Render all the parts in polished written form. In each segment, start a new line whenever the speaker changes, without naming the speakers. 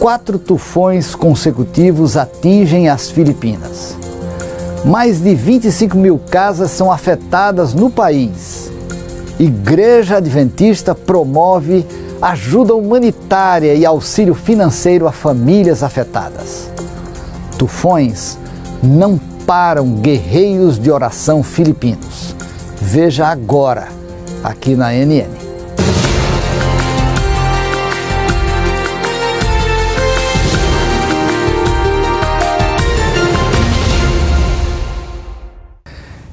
4 tufões consecutivos atingem as Filipinas. Mais de 25 mil casas são afetadas no país. Igreja Adventista promove ajuda humanitária e auxílio financeiro a famílias afetadas. Tufões não param guerreiros de oração filipinos. Veja agora, aqui na NN.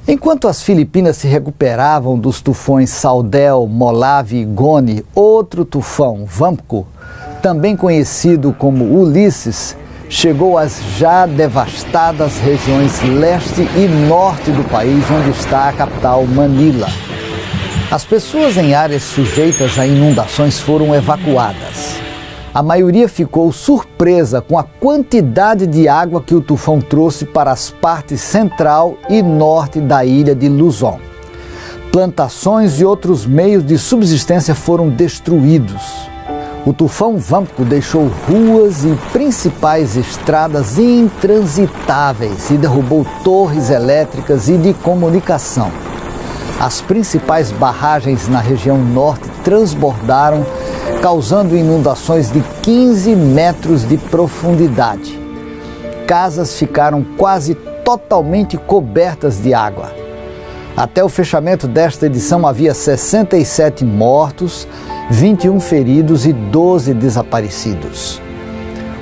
Enquanto as Filipinas se recuperavam dos tufões Saudel, Molave e Goni, outro tufão, Vampco, também conhecido como Ulisses, chegou às já devastadas regiões leste e norte do país, onde está a capital Manila. As pessoas em áreas sujeitas a inundações foram evacuadas. A maioria ficou surpresa com a quantidade de água que o tufão trouxe para as partes central e norte da ilha de Luzon. Plantações e outros meios de subsistência foram destruídos. O tufão Vampco deixou ruas e principais estradas intransitáveis e derrubou torres elétricas e de comunicação. As principais barragens na região norte transbordaram, causando inundações de 15 metros de profundidade. Casas ficaram quase totalmente cobertas de água. Até o fechamento desta edição havia 67 mortos, 21 feridos e 12 desaparecidos.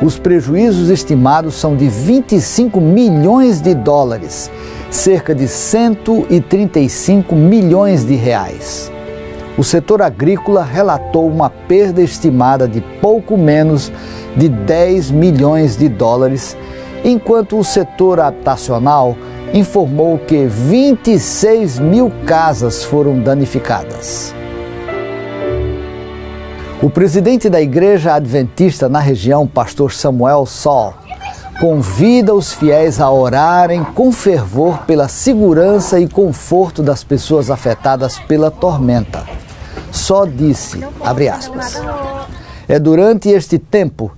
Os prejuízos estimados são de 25 milhões de dólares, cerca de 135 milhões de reais. O setor agrícola relatou uma perda estimada de pouco menos de 10 milhões de dólares, enquanto o setor habitacional informou que 26 mil casas foram danificadas. O presidente da Igreja Adventista na região, pastor Samuel Sol, convida os fiéis a orarem com fervor pela segurança e conforto das pessoas afetadas pela tormenta. Só disse, abre aspas, é durante este tempo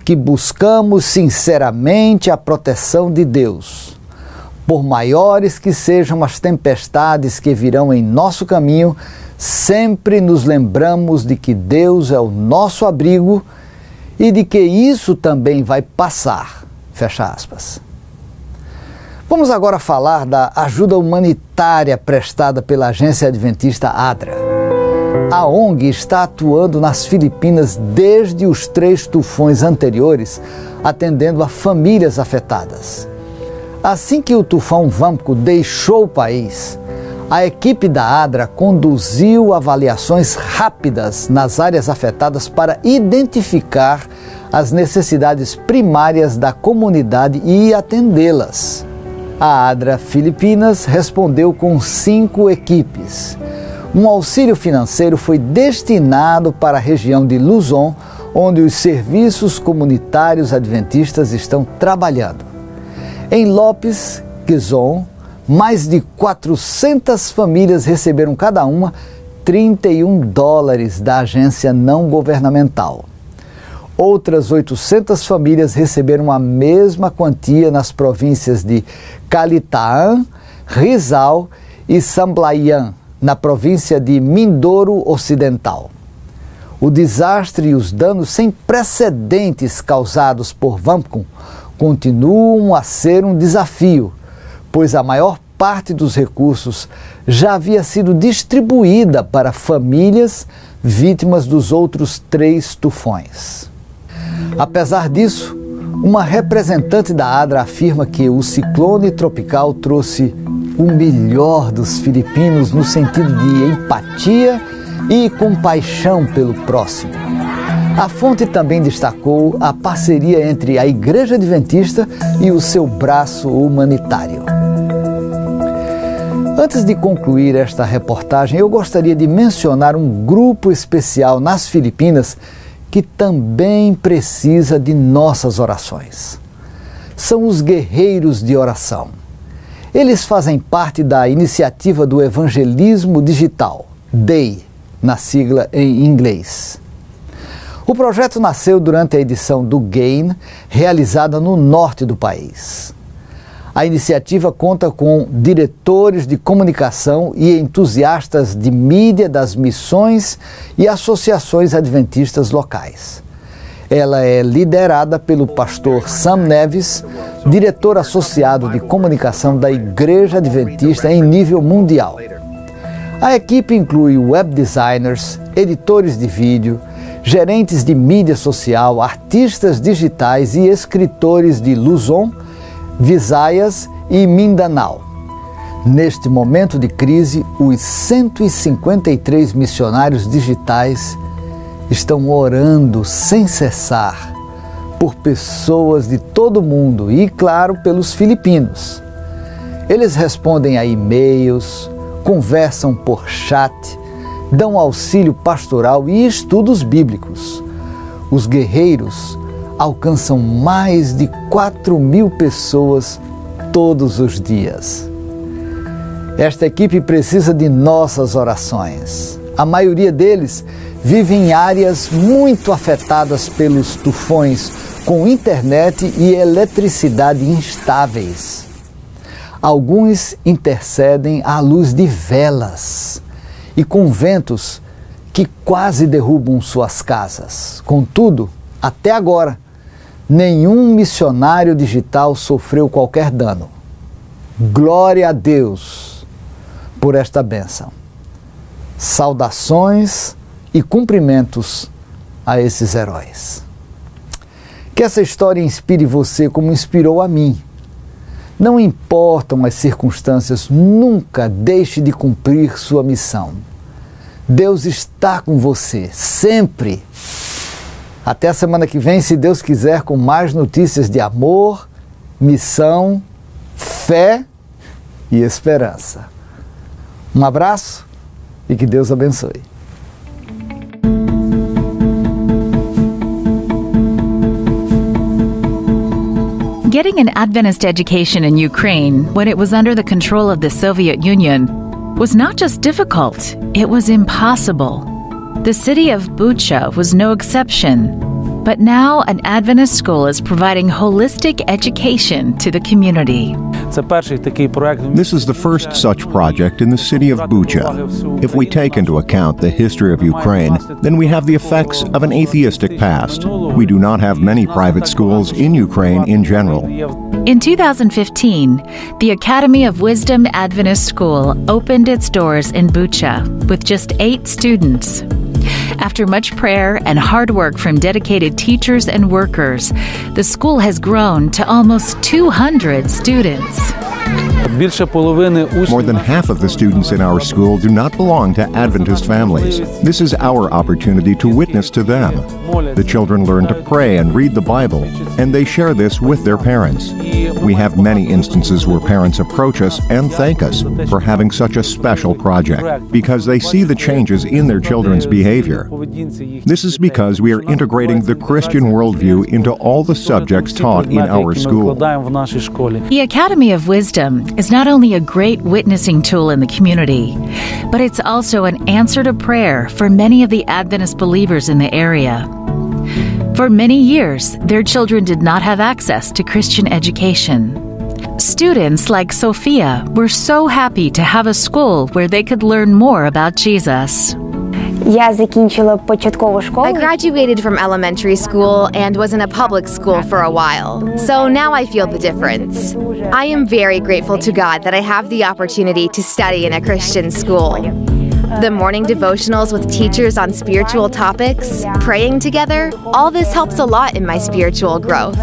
que buscamos sinceramente a proteção de Deus. Por maiores que sejam as tempestades que virão em nosso caminho, sempre nos lembramos de que Deus é o nosso abrigo e de que isso também vai passar. Fecha aspas. Vamos agora falar da ajuda humanitária prestada pela Agência Adventista ADRA. A ONG está atuando nas Filipinas desde os 3 tufões anteriores, atendendo a famílias afetadas. Assim que o tufão Vampco deixou o país, a equipe da ADRA conduziu avaliações rápidas nas áreas afetadas para identificar as necessidades primárias da comunidade e atendê-las. A ADRA Filipinas respondeu com 5 equipes. Um auxílio financeiro foi destinado para a região de Luzon, onde os serviços comunitários adventistas estão trabalhando. Em Lopes, Quezon, mais de 400 famílias receberam cada uma $31 da agência não governamental. Outras 800 famílias receberam a mesma quantia nas províncias de Calitaan, Rizal e Samblayan, na província de Mindoro Ocidental. O desastre e os danos sem precedentes causados por Vampco continuam a ser um desafio, pois a maior parte dos recursos já havia sido distribuída para famílias vítimas dos outros 3 tufões. Apesar disso, uma representante da ADRA afirma que o ciclone tropical trouxe o melhor dos filipinos no sentido de empatia e compaixão pelo próximo. A fonte também destacou a parceria entre a Igreja Adventista e o seu braço humanitário. Antes de concluir esta reportagem, eu gostaria de mencionar um grupo especial nas Filipinas que também precisa de nossas orações. São os guerreiros de oração. Eles fazem parte da iniciativa do evangelismo digital, DAY, na sigla em inglês. O projeto nasceu durante a edição do GAIN, realizada no norte do país. A iniciativa conta com diretores de comunicação e entusiastas de mídia das missões e associações adventistas locais. Ela é liderada pelo pastor Sam Neves, diretor associado de comunicação da Igreja Adventista em nível mundial. A equipe inclui web designers, editores de vídeo, gerentes de mídia social, artistas digitais e escritores de Luzon, Visayas e Mindanao. Neste momento de crise, os 153 missionários digitais estão orando sem cessar por pessoas de todo o mundo e, claro, pelos filipinos. Eles respondem a e-mails, conversam por chat, dão auxílio pastoral e estudos bíblicos. Os guerreiros alcançam mais de 4.000 pessoas todos os dias. Esta equipe precisa de nossas orações. A maioria deles vive em áreas muito afetadas pelos tufões, com internet e eletricidade instáveis. Alguns intercedem à luz de velas e com ventos que quase derrubam suas casas. Contudo, até agora, nenhum missionário digital sofreu qualquer dano. Glória a Deus por esta bênção. Saudações e cumprimentos a esses heróis. Que essa história inspire você como inspirou a mim. Não importam as circunstâncias, nunca deixe de cumprir sua missão. Deus está com você, sempre. Até a semana que vem, se Deus quiser, com mais notícias de amor, missão, fé e esperança. Um abraço e que Deus abençoe.
Getting an Adventist education in Ukraine when it was under the control of the Soviet Union was not just difficult, it was impossible. The city of Bucha was no exception, but now an Adventist school is providing holistic education to the community.
This is the first such project in the city of Bucha. If we take into account the history of Ukraine, then we have the effects of an atheistic past. We do not have many private schools in Ukraine in general.
In 2015, the Academy of Wisdom Adventist School opened its doors in Bucha with just 8 students. After much prayer and hard work from dedicated teachers and workers, the school has grown to almost 200 students.
More than half of the students in our school do not belong to Adventist families. This is our opportunity to witness to them. The children learn to pray and read the Bible, and they share this with their parents. We have many instances where parents approach us and thank us for having such a special project, because they see the changes in their children's behavior. This is because we are integrating the Christian worldview into all the subjects taught in our school.
The Academy of Wisdom is not only a great witnessing tool in the community, but it's also an answer to prayer for many of the Adventist believers in the area. For many years, their children did not have access to Christian education. Students like Sophia were so happy to have a school where they could learn more about Jesus.
I graduated from elementary school and was in a public school for a while, so now I feel the difference. I am very grateful to God that I have the opportunity to study in a Christian school. The morning devotionals with teachers on spiritual topics, praying together, all this helps a lot in my spiritual growth.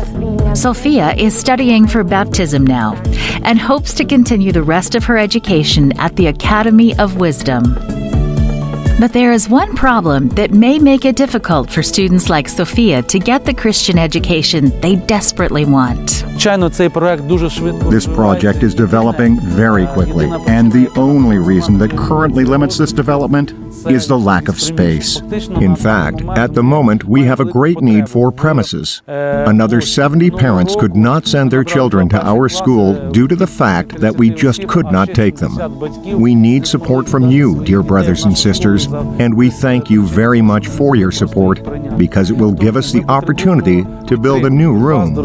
Sophia is studying for baptism now and hopes to continue the rest of her education at the Academy of Wisdom. But there is one problem that may make it difficult for students like Sophia to get the Christian education they desperately want.
This project is developing very quickly, and the only reason that currently limits this development is the lack of space. In fact, at the moment, we have a great need for premises. Another 70 parents could not send their children to our school due to the fact that we just could not take them. We need support from you, dear brothers and sisters, and we thank you very much for your support because it will give us the opportunity to build a new room.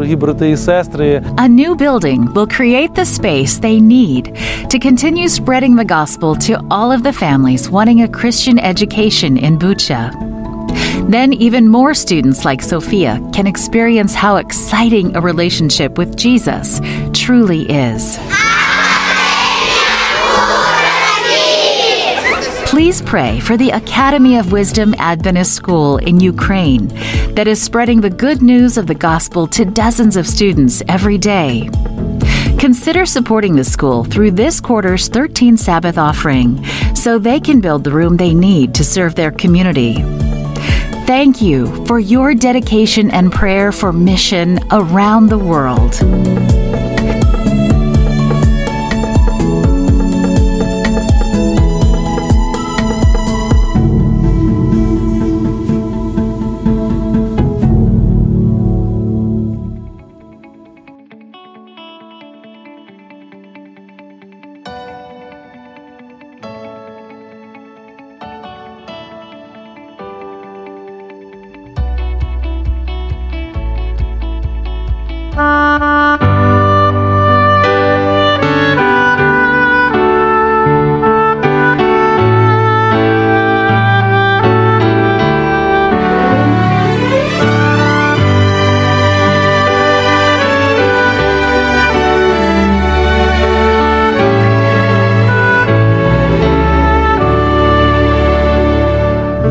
A new building will create the space they need to continue spreading the gospel to all of the families wanting a Christian education in Bucha. Then even more students like Sophia can experience how exciting a relationship with Jesus truly is. Please pray for the Academy of Wisdom Adventist School in Ukraine that is spreading the good news of the gospel to dozens of students every day. Consider supporting the school through this quarter's 13 Sabbath offering so they can build the room they need to serve their community. Thank you for your dedication and prayer for mission around the world.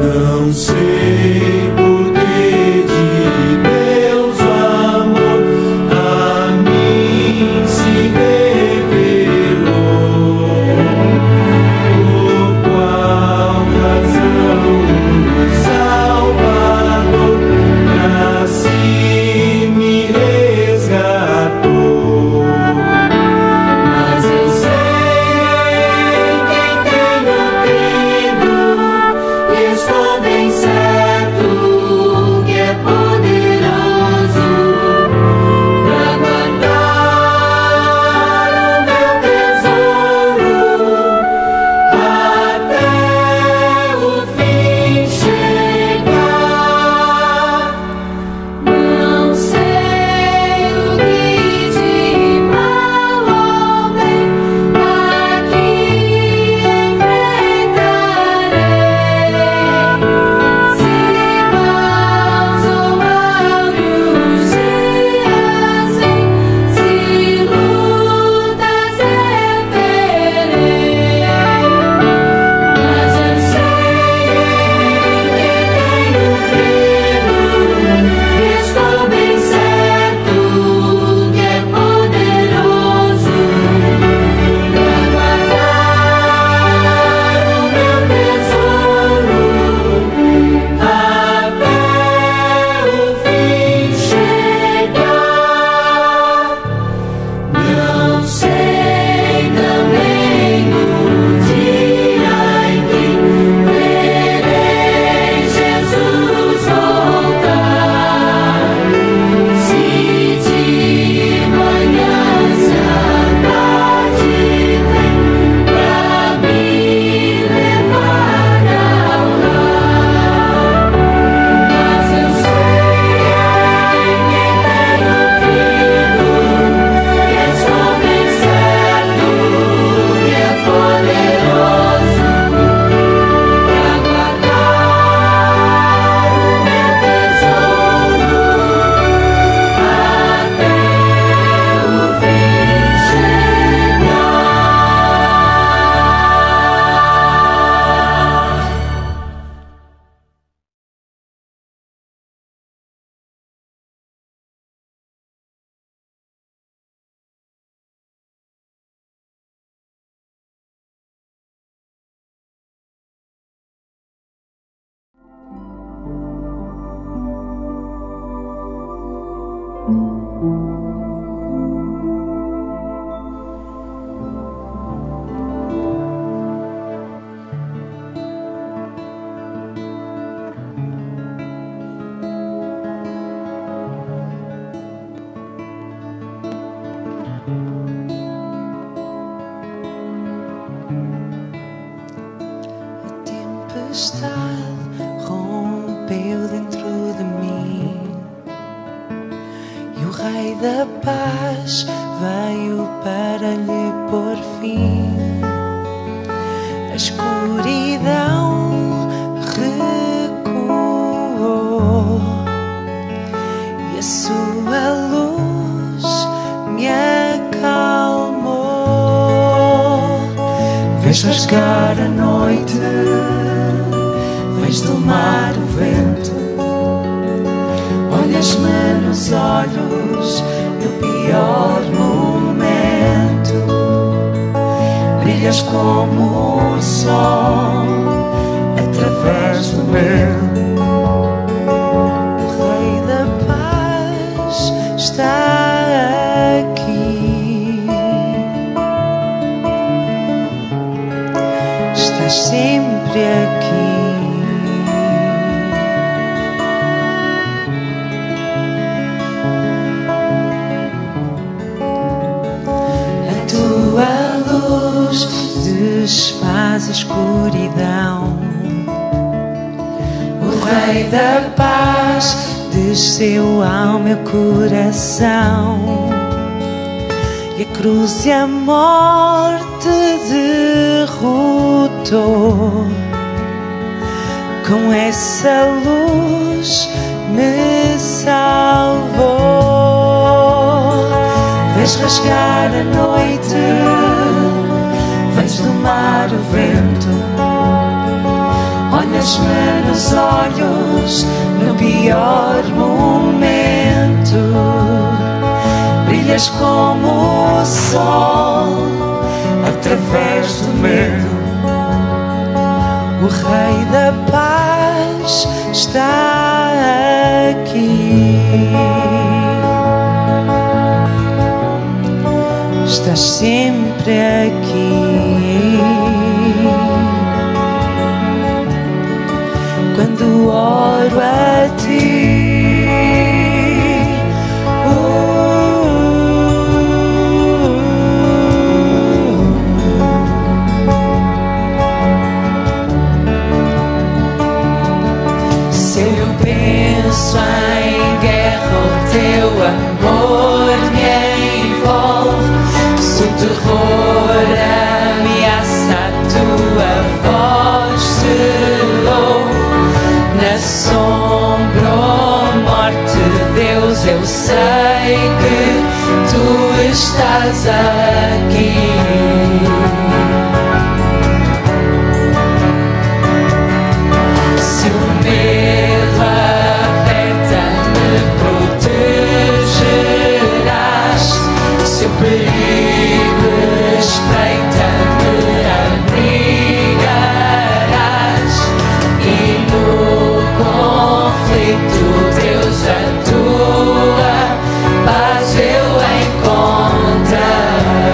Não sei por que de Deus amor a mim se revelou, por qual razão o Salvador assim me resgatou. Mas eu sei quem tenho crido e estou bem certo
rompeu dentro de mim e o Rei da Paz veio para lhe pôr fim. A escuridão recuou e a sua luz me acalmou. Vês rasgar a noite, vês domar o vento, olhas-me nos olhos no pior momento, brilhas como o sol através do meu. O Rei da Paz está aqui, estás sempre aqui. Desfaz a escuridão. O Rei da Paz desceu ao meu coração e a cruz e a morte derrotou. Com essa luz me salvou. Vês rasgar a noite, vens domar o vento, olhas-me nos olhos no pior momento, brilhas como o sol através do medo. O Rei da Paz está aqui, estás sempre aqui. Quando oro a ti, se eu penso em guerra, o teu amor me envolve. Se o terror ameaça, a tua voz se ouve. Na sombra ou morte, Deus, eu sei que tu estás aqui. Se o medo aperta, me protegerás. Se o perigo espreita, me abrigarás. E no conflito, Deus, a tua paz eu encontrarei.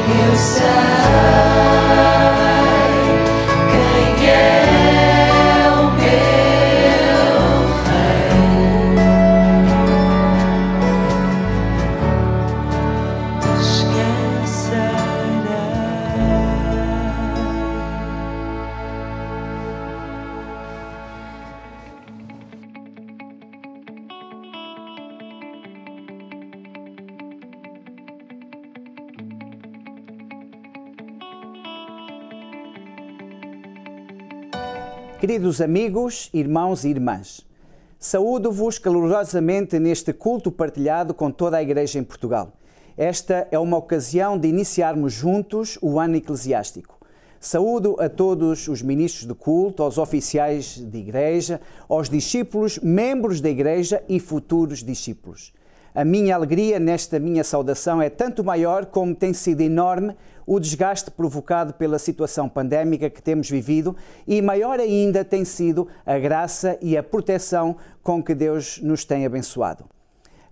Eu sei quem é o meu rei. Descansarei.
Queridos amigos, irmãos e irmãs, saúdo-vos calorosamente neste culto partilhado com toda a Igreja em Portugal. Esta é uma ocasião de iniciarmos juntos o ano eclesiástico. Saúdo a todos os ministros de culto, aos oficiais de Igreja, aos discípulos, membros da Igreja e futuros discípulos. A minha alegria nesta minha saudação é tanto maior como tem sido enorme o desgaste provocado pela situação pandémica que temos vivido e maior ainda tem sido a graça e a proteção com que Deus nos tem abençoado.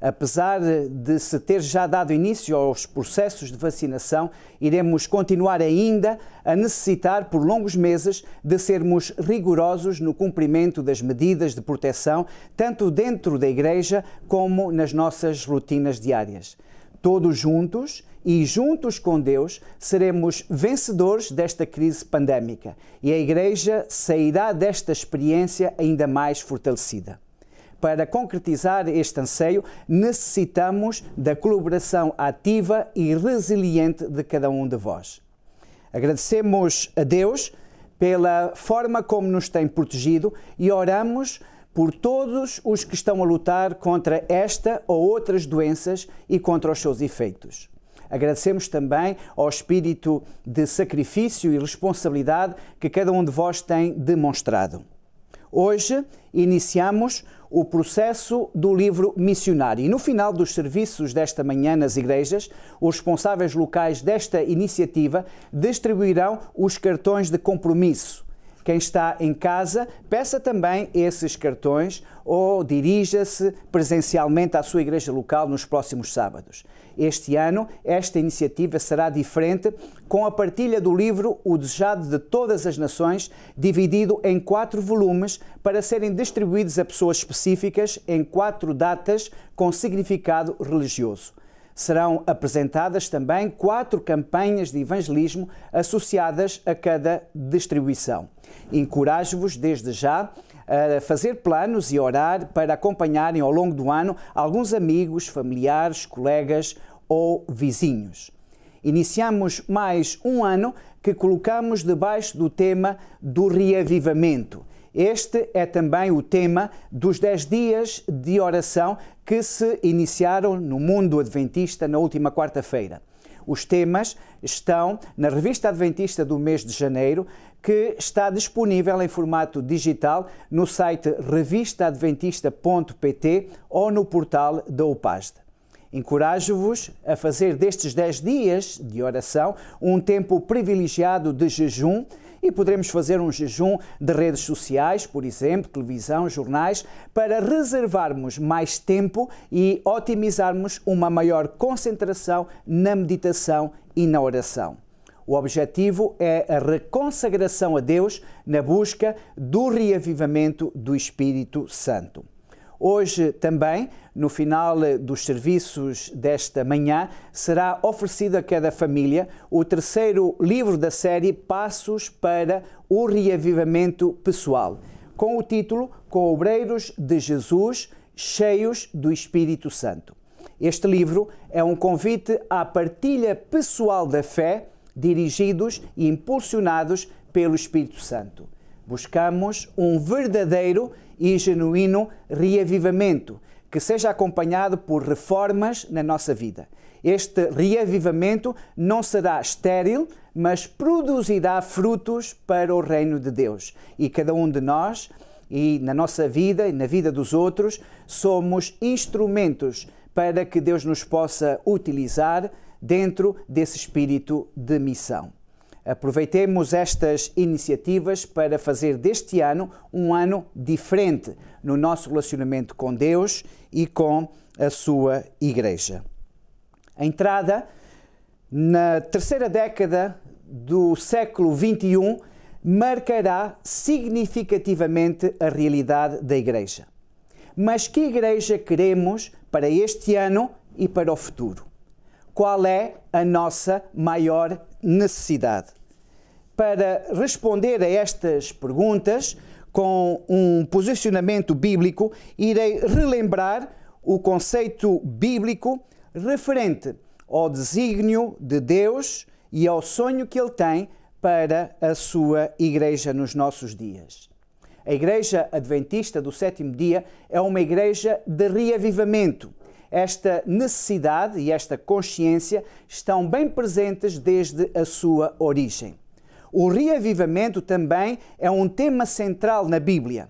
Apesar de se ter já dado início aos processos de vacinação, iremos continuar ainda a necessitar por longos meses de sermos rigorosos no cumprimento das medidas de proteção, tanto dentro da Igreja como nas nossas rotinas diárias. Todos juntos e juntos com Deus seremos vencedores desta crise pandémica e a Igreja sairá desta experiência ainda mais fortalecida. Para concretizar este anseio, necessitamos da colaboração ativa e resiliente de cada um de vós. Agradecemos a Deus pela forma como nos tem protegido e oramos por todos os que estão a lutar contra esta ou outras doenças e contra os seus efeitos. Agradecemos também ao espírito de sacrifício e responsabilidade que cada um de vós tem demonstrado. Hoje iniciamos o processo do livro missionário e no final dos serviços desta manhã nas igrejas, os responsáveis locais desta iniciativa distribuirão os cartões de compromisso. Quem está em casa, peça também esses cartões ou dirija-se presencialmente à sua igreja local nos próximos sábados. Este ano, esta iniciativa será diferente, com a partilha do livro O Desejado de Todas as Nações, dividido em 4 volumes para serem distribuídos a pessoas específicas em 4 datas com significado religioso. Serão apresentadas também 4 campanhas de evangelismo associadas a cada distribuição. Encorajo-vos desde já a fazer planos e orar para acompanharem ao longo do ano alguns amigos, familiares, colegas ou vizinhos. Iniciamos mais um ano que colocamos debaixo do tema do reavivamento. Este é também o tema dos 10 dias de oração que se iniciaram no mundo adventista na última quarta-feira. Os temas estão na Revista Adventista do mês de janeiro, que está disponível em formato digital no site revistaadventista.pt ou no portal da UPASD. Encorajo-vos a fazer destes 10 dias de oração um tempo privilegiado de jejum e poderemos fazer um jejum de redes sociais, por exemplo, televisão, jornais, para reservarmos mais tempo e otimizarmos uma maior concentração na meditação e na oração. O objetivo é a reconsagração a Deus na busca do reavivamento do Espírito Santo. Hoje também, no final dos serviços desta manhã, será oferecido a cada família o 3º livro da série Passos para o Reavivamento Pessoal, com o título Obreiros de Jesus, cheios do Espírito Santo. Este livro é um convite à partilha pessoal da fé, dirigidos e impulsionados pelo Espírito Santo. Buscamos um verdadeiro e genuíno reavivamento, que seja acompanhado por reformas na nossa vida. Este reavivamento não será estéril, mas produzirá frutos para o reino de Deus. E cada um de nós, e na nossa vida e na vida dos outros, somos instrumentos para que Deus nos possa utilizar dentro desse espírito de missão. Aproveitemos estas iniciativas para fazer deste ano um ano diferente no nosso relacionamento com Deus e com a sua Igreja. A entrada na terceira década do século XXI, marcará significativamente a realidade da Igreja. Mas que Igreja queremos para este ano e para o futuro? Qual é a nossa maior necessidade? Para responder a estas perguntas, com um posicionamento bíblico, irei relembrar o conceito bíblico referente ao desígnio de Deus e ao sonho que Ele tem para a sua Igreja nos nossos dias. A Igreja Adventista do Sétimo Dia é uma igreja de reavivamento. Esta necessidade e esta consciência estão bem presentes desde a sua origem. O reavivamento também é um tema central na Bíblia.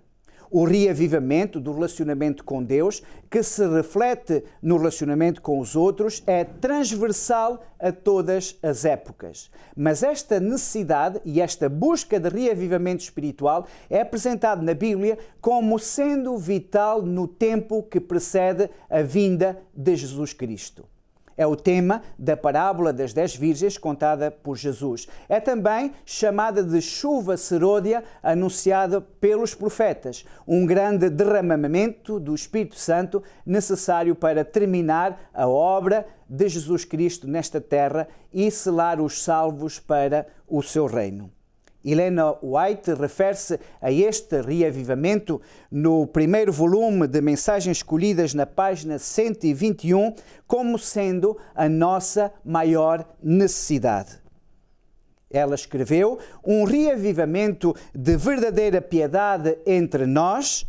O reavivamento do relacionamento com Deus, que se reflete no relacionamento com os outros, é transversal a todas as épocas. Mas esta necessidade e esta busca de reavivamento espiritual é apresentado na Bíblia como sendo vital no tempo que precede a vinda de Jesus Cristo. É o tema da parábola das 10 virgens contada por Jesus. É também chamada de chuva seródia anunciada pelos profetas, um grande derramamento do Espírito Santo necessário para terminar a obra de Jesus Cristo nesta terra e selar os salvos para o seu reino. Helena White refere-se a este reavivamento no primeiro volume de Mensagens Escolhidas, na página 121, como sendo a nossa maior necessidade. Ela escreveu: um reavivamento de verdadeira piedade entre nós,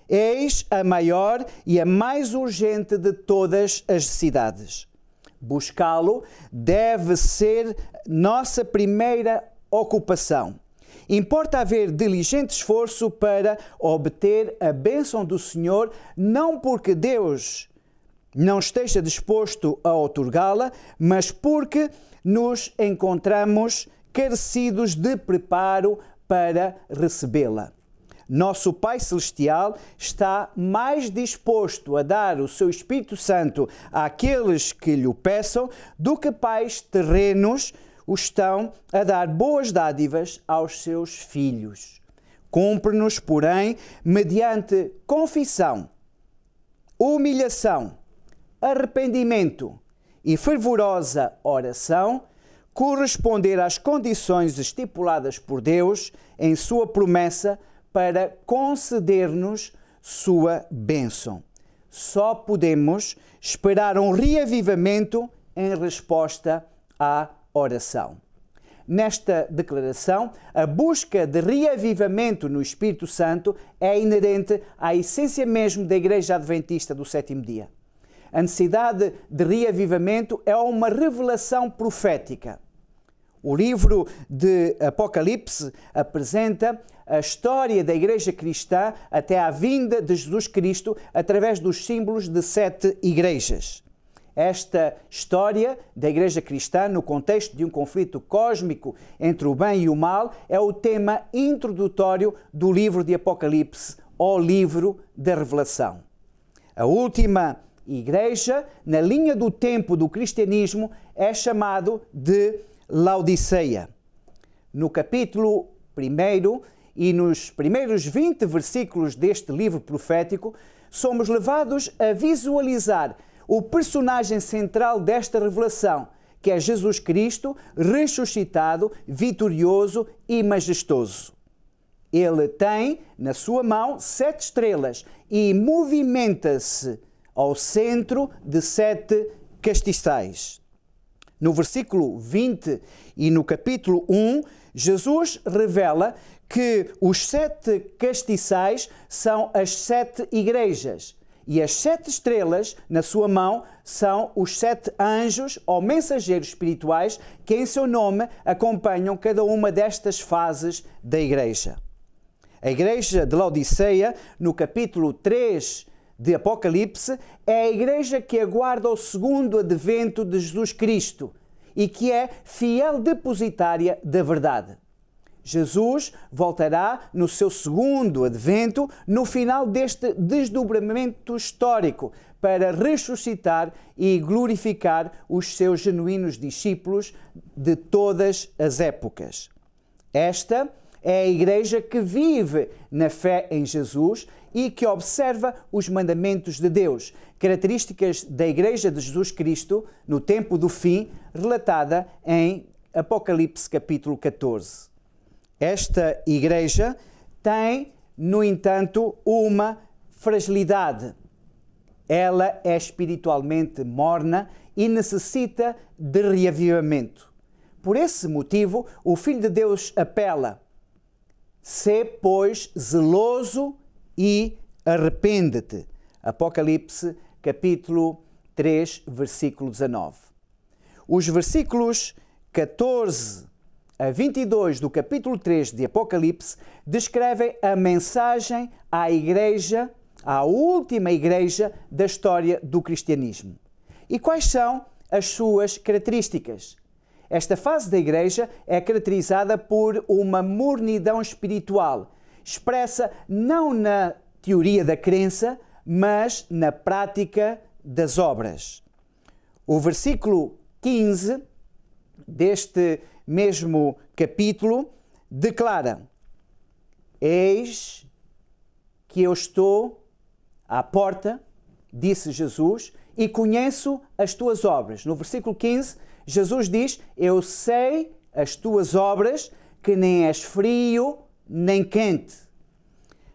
eis a maior e a mais urgente de todas as necessidades. Buscá-lo deve ser nossa primeira ocupação. Importa haver diligente esforço para obter a bênção do Senhor, não porque Deus não esteja disposto a outorgá-la, mas porque nos encontramos carecidos de preparo para recebê-la. Nosso Pai Celestial está mais disposto a dar o seu Espírito Santo àqueles que lhe o peçam do que pais terrenos o estão a dar boas dádivas aos seus filhos. Cumpre-nos, porém, mediante confissão, humilhação, arrependimento e fervorosa oração, corresponder às condições estipuladas por Deus em sua promessa para conceder-nos sua bênção. Só podemos esperar um reavivamento em resposta à oração. Nesta declaração, a busca de reavivamento no Espírito Santo é inerente à essência mesmo da Igreja Adventista do Sétimo Dia. A necessidade de reavivamento é uma revelação profética. O livro de Apocalipse apresenta a história da Igreja Cristã até à vinda de Jesus Cristo através dos símbolos de 7 igrejas. Esta história da Igreja Cristã, no contexto de um conflito cósmico entre o bem e o mal, é o tema introdutório do livro de Apocalipse, ou livro da Revelação. A última igreja, na linha do tempo do cristianismo, é chamado de Laodiceia. No capítulo 1 e nos primeiros 20 versículos deste livro profético, somos levados a visualizar o personagem central desta revelação, que é Jesus Cristo, ressuscitado, vitorioso e majestoso. Ele tem na sua mão 7 estrelas e movimenta-se ao centro de 7 castiçais. No versículo 20 e no capítulo 1, Jesus revela que os 7 castiçais são as 7 igrejas. E as 7 estrelas na sua mão são os 7 anjos ou mensageiros espirituais que em seu nome acompanham cada uma destas fases da igreja. A igreja de Laodiceia, no capítulo 3 de Apocalipse, é a igreja que aguarda o segundo advento de Jesus Cristo e que é fiel depositária da verdade. Jesus voltará no seu segundo advento, no final deste desdobramento histórico, para ressuscitar e glorificar os seus genuínos discípulos de todas as épocas. Esta é a igreja que vive na fé em Jesus e que observa os mandamentos de Deus, características da igreja de Jesus Cristo no tempo do fim, relatada em Apocalipse capítulo 14. Esta igreja tem, no entanto, uma fragilidade. Ela é espiritualmente morna e necessita de reavivamento. Por esse motivo, o Filho de Deus apela: sê, pois, zeloso e arrepende-te. Apocalipse, capítulo 3, versículo 19. Os versículos 14 a 22 do capítulo 3 de Apocalipse descrevem a mensagem à igreja, à última igreja da história do cristianismo. E quais são as suas características? Esta fase da igreja é caracterizada por uma mornidão espiritual, expressa não na teoria da crença, mas na prática das obras. O versículo 15 deste mesmo capítulo declara: eis que eu estou à porta, disse Jesus, e conheço as tuas obras. No versículo 15, Jesus diz: eu sei as tuas obras, que nem és frio nem quente.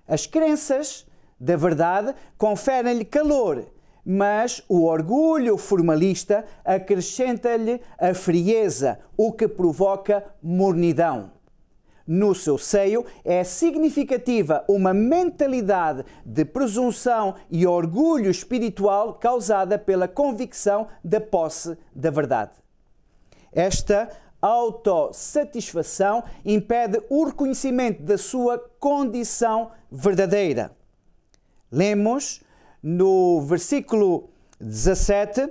As crenças da verdade conferem-lhe calor, mas o orgulho formalista acrescenta-lhe a frieza, o que provoca mornidão. No seu seio é significativa uma mentalidade de presunção e orgulho espiritual causada pela convicção da posse da verdade. Esta autossatisfação impede o reconhecimento da sua condição verdadeira. Lemos no versículo 17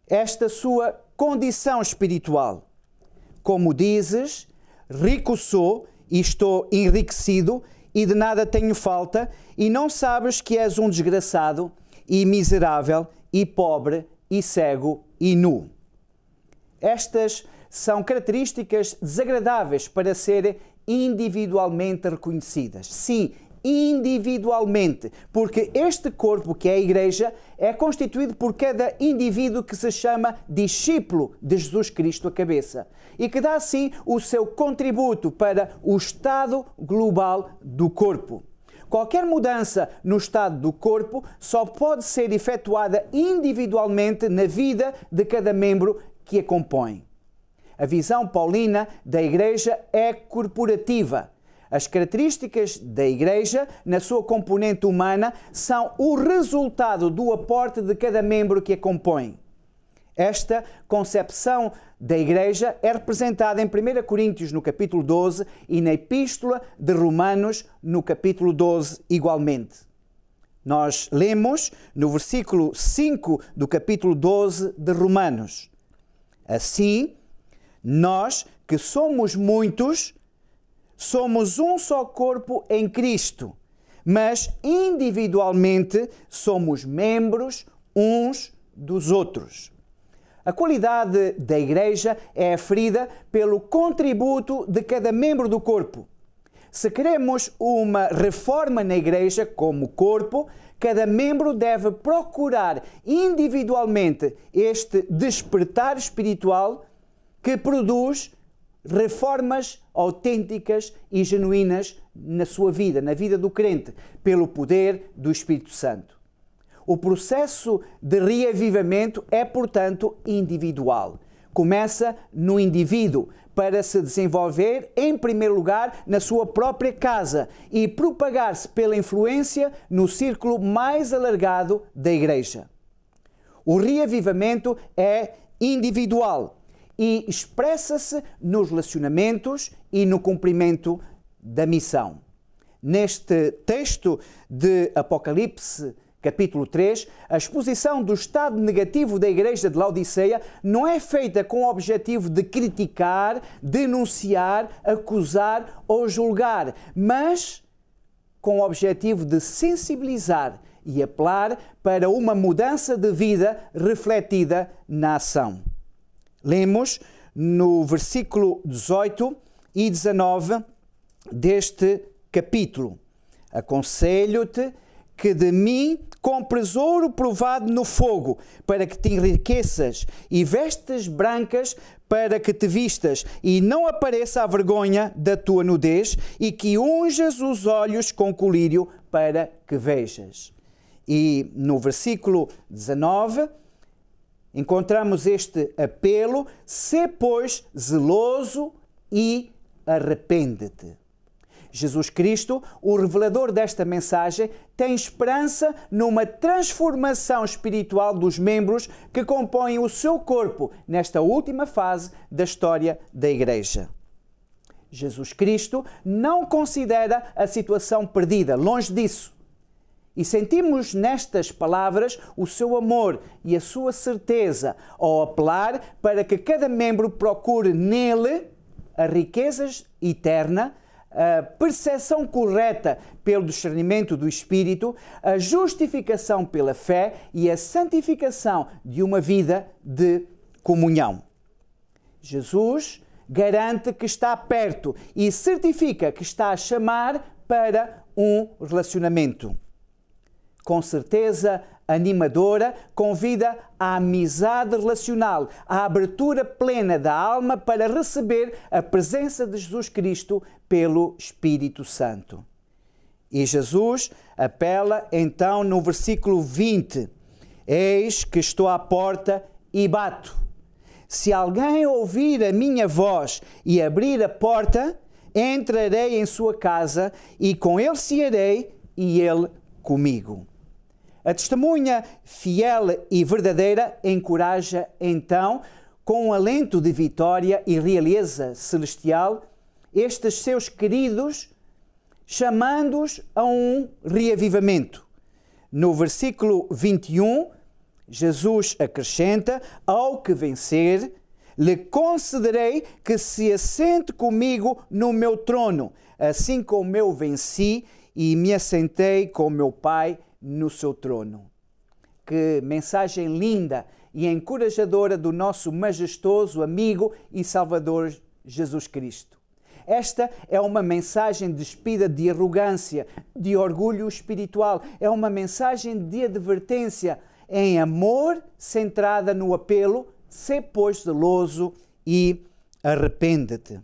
esta sua condição espiritual. Como dizes, rico sou e estou enriquecido e de nada tenho falta, e não sabes que és um desgraçado e miserável e pobre e cego e nu. Estas são características desagradáveis para serem individualmente reconhecidas. Sim, individualmente, porque este corpo, que é a igreja, é constituído por cada indivíduo que se chama discípulo de Jesus Cristo, a cabeça, e que dá assim o seu contributo para o estado global do corpo. Qualquer mudança no estado do corpo só pode ser efetuada individualmente na vida de cada membro que a compõe. A visão paulina da igreja é corporativa. As características da igreja, na sua componente humana, são o resultado do aporte de cada membro que a compõe. Esta concepção da igreja é representada em 1 Coríntios, no capítulo 12, e na Epístola de Romanos, no capítulo 12, igualmente. Nós lemos no versículo 5 do capítulo 12 de Romanos: assim, nós que somos muitos, somos um só corpo em Cristo, mas individualmente somos membros uns dos outros. A qualidade da igreja é aferida pelo contributo de cada membro do corpo. Se queremos uma reforma na igreja como corpo, cada membro deve procurar individualmente este despertar espiritual que produz reformas autênticas e genuínas na sua vida, na vida do crente, pelo poder do Espírito Santo. O processo de reavivamento é, portanto, individual. Começa no indivíduo, para se desenvolver, em primeiro lugar, na sua própria casa e propagar-se pela influência no círculo mais alargado da igreja. O reavivamento é individual e expressa-se nos relacionamentos e no cumprimento da missão. Neste texto de Apocalipse, capítulo 3, a exposição do estado negativo da igreja de Laodiceia não é feita com o objetivo de criticar, denunciar, acusar ou julgar, mas com o objetivo de sensibilizar e apelar para uma mudança de vida refletida na ação. Lemos no versículo 18 e 19 deste capítulo: aconselho-te que de mim compres ouro provado no fogo, para que te enriqueças, e vestes brancas para que te vistas, e não apareça a vergonha da tua nudez, e que unjas os olhos com colírio para que vejas. E no versículo 19 encontramos este apelo: sê, pois, zeloso e arrepende-te. Jesus Cristo, o revelador desta mensagem, tem esperança numa transformação espiritual dos membros que compõem o seu corpo nesta última fase da história da Igreja. Jesus Cristo não considera a situação perdida, longe disso. E sentimos nestas palavras o seu amor e a sua certeza ao apelar para que cada membro procure nele a riqueza eterna, a percepção correta pelo discernimento do Espírito, a justificação pela fé e a santificação de uma vida de comunhão. Jesus garante que está perto e certifica que está a chamar para um relacionamento. Com certeza animadora, convida à amizade relacional, à abertura plena da alma para receber a presença de Jesus Cristo pelo Espírito Santo. E Jesus apela então no versículo 20: eis que estou à porta e bato. Se alguém ouvir a minha voz e abrir a porta, entrarei em sua casa e com ele cearei e ele comigo. A testemunha fiel e verdadeira encoraja, então, com um alento de vitória e realeza celestial, estes seus queridos, chamando-os a um reavivamento. No versículo 21, Jesus acrescenta: ao que vencer, lhe concederei que se assente comigo no meu trono, assim como eu venci e me assentei com meu Pai no seu trono. Que mensagem linda e encorajadora do nosso majestoso amigo e Salvador Jesus Cristo. Esta é uma mensagem despida de arrogância, de orgulho espiritual. É uma mensagem de advertência em amor, centrada no apelo: sê, pois, zeloso e arrepende-te.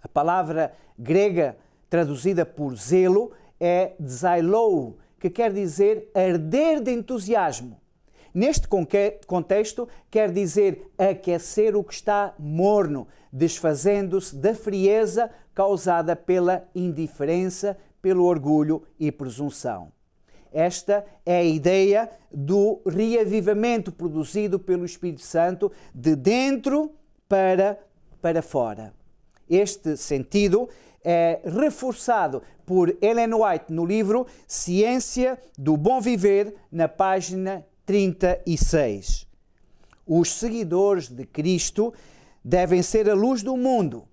A palavra grega traduzida por zelo é zeilou, que quer dizer arder de entusiasmo. Neste contexto, quer dizer aquecer o que está morno, desfazendo-se da frieza causada pela indiferença, pelo orgulho e presunção. Esta é a ideia do reavivamento produzido pelo Espírito Santo de dentro para fora. Este sentido é reforçado por Ellen White no livro Ciência do Bom Viver, na página 36. Os seguidores de Cristo devem ser a luz do mundo,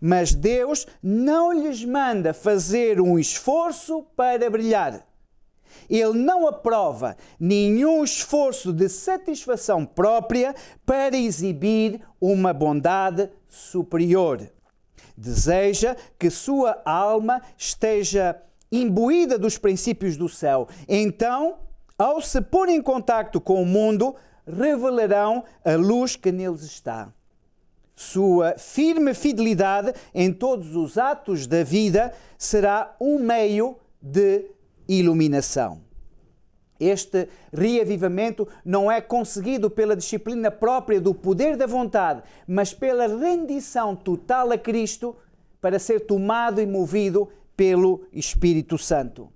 mas Deus não lhes manda fazer um esforço para brilhar. Ele não aprova nenhum esforço de satisfação própria para exibir uma bondade superior. Deseja que sua alma esteja imbuída dos princípios do céu. Então, ao se pôr em contacto com o mundo, revelarão a luz que neles está. Sua firme fidelidade em todos os atos da vida será um meio de iluminação. Este reavivamento não é conseguido pela disciplina própria do poder da vontade, mas pela rendição total a Cristo para ser tomado e movido pelo Espírito Santo.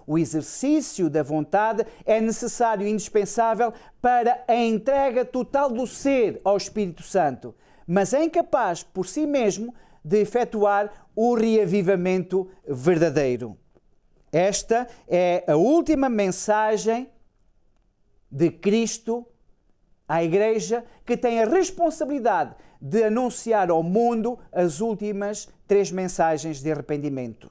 O exercício da vontade é necessário e indispensável para a entrega total do ser ao Espírito Santo, mas é incapaz por si mesmo de efetuar o reavivamento verdadeiro. Esta é a última mensagem de Cristo à Igreja, que tem a responsabilidade de anunciar ao mundo as últimas 3 mensagens de arrependimento.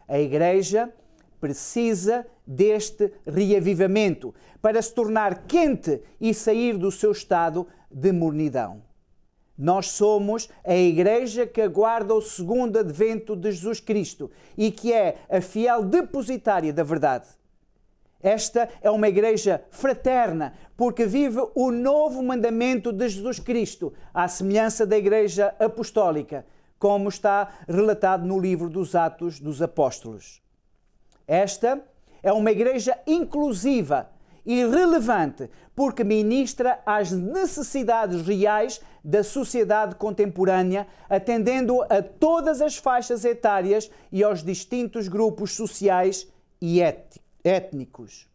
A Igreja precisa deste reavivamento para se tornar quente e sair do seu estado de mornidão. Nós somos a igreja que aguarda o segundo advento de Jesus Cristo e que é a fiel depositária da verdade. Esta é uma igreja fraterna, porque vive o novo mandamento de Jesus Cristo, à semelhança da igreja apostólica, como está relatado no livro dos Atos dos Apóstolos. Esta é uma igreja inclusiva e relevante, porque ministra às necessidades reais da sociedade contemporânea, atendendo a todas as faixas etárias e aos distintos grupos sociais e étnicos.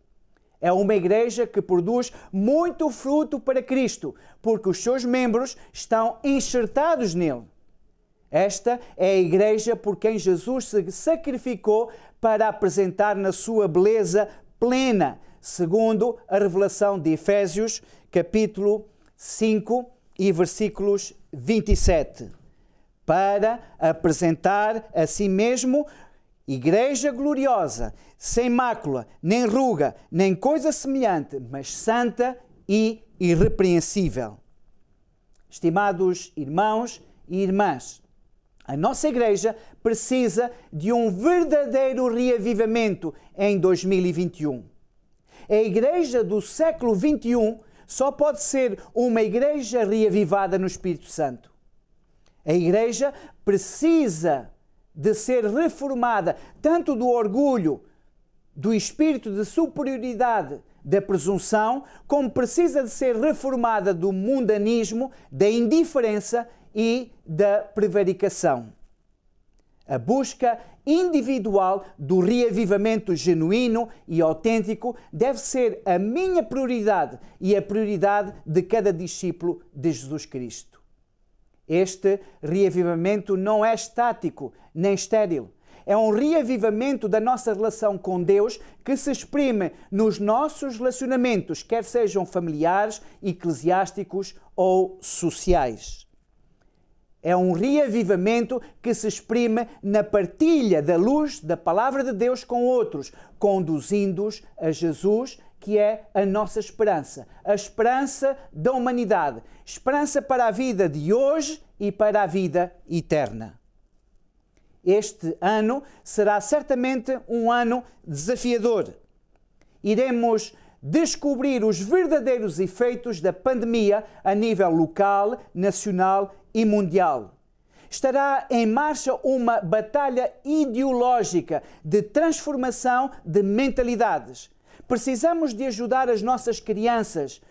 É uma igreja que produz muito fruto para Cristo, porque os seus membros estão enxertados nele. Esta é a igreja por quem Jesus se sacrificou para apresentar na sua beleza plena, segundo a revelação de Efésios, capítulo 5 e versículos 27. Para apresentar a si mesmo igreja gloriosa, sem mácula, nem ruga, nem coisa semelhante, mas santa e irrepreensível. Estimados irmãos e irmãs, a nossa igreja precisa de um verdadeiro reavivamento em 2021. A igreja do século XXI só pode ser uma igreja reavivada no Espírito Santo. A igreja precisa de ser reformada, tanto do orgulho, do espírito de superioridade, da presunção, como precisa de ser reformada do mundanismo, da indiferença e da prevaricação. A busca individual do reavivamento genuíno e autêntico deve ser a minha prioridade e a prioridade de cada discípulo de Jesus Cristo. Este reavivamento não é estático nem estéril. É um reavivamento da nossa relação com Deus que se exprime nos nossos relacionamentos, quer sejam familiares, eclesiásticos ou sociais. É um reavivamento que se exprime na partilha da luz da Palavra de Deus com outros, conduzindo-os a Jesus, que é a nossa esperança, a esperança da humanidade, esperança para a vida de hoje e para a vida eterna. Este ano será certamente um ano desafiador. Iremos descobrir os verdadeiros efeitos da pandemia a nível local, nacional e mundial. Estará em marcha uma batalha ideológica de transformação de mentalidades. Precisamos de ajudar as nossas crianças,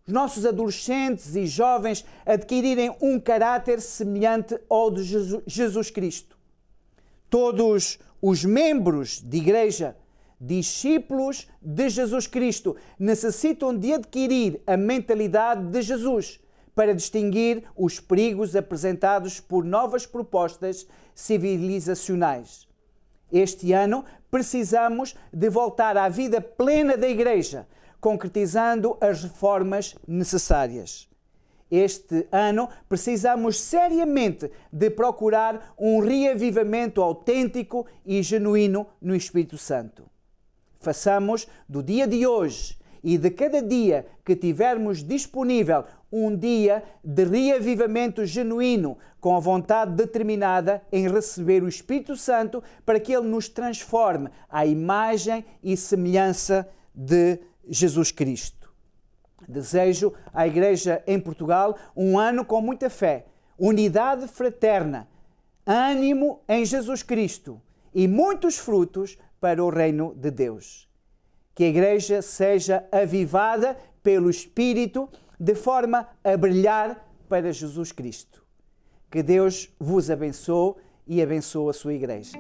os nossos adolescentes e jovens a adquirirem um caráter semelhante ao de Jesus Cristo. Todos os membros de igreja, discípulos de Jesus Cristo, necessitam de adquirir a mentalidade de Jesus para distinguir os perigos apresentados por novas propostas civilizacionais. Este ano precisamos de voltar à vida plena da igreja, concretizando as reformas necessárias. Este ano precisamos seriamente de procurar um reavivamento autêntico e genuíno no Espírito Santo. Façamos do dia de hoje e de cada dia que tivermos disponível um dia de reavivamento genuíno, com a vontade determinada em receber o Espírito Santo para que Ele nos transforme à imagem e semelhança de Jesus Cristo. Desejo à Igreja em Portugal um ano com muita fé, unidade fraterna, ânimo em Jesus Cristo e muitos frutos para o reino de Deus. Que a Igreja seja avivada pelo Espírito de forma a brilhar para Jesus Cristo. Que Deus vos abençoe e abençoe a sua Igreja.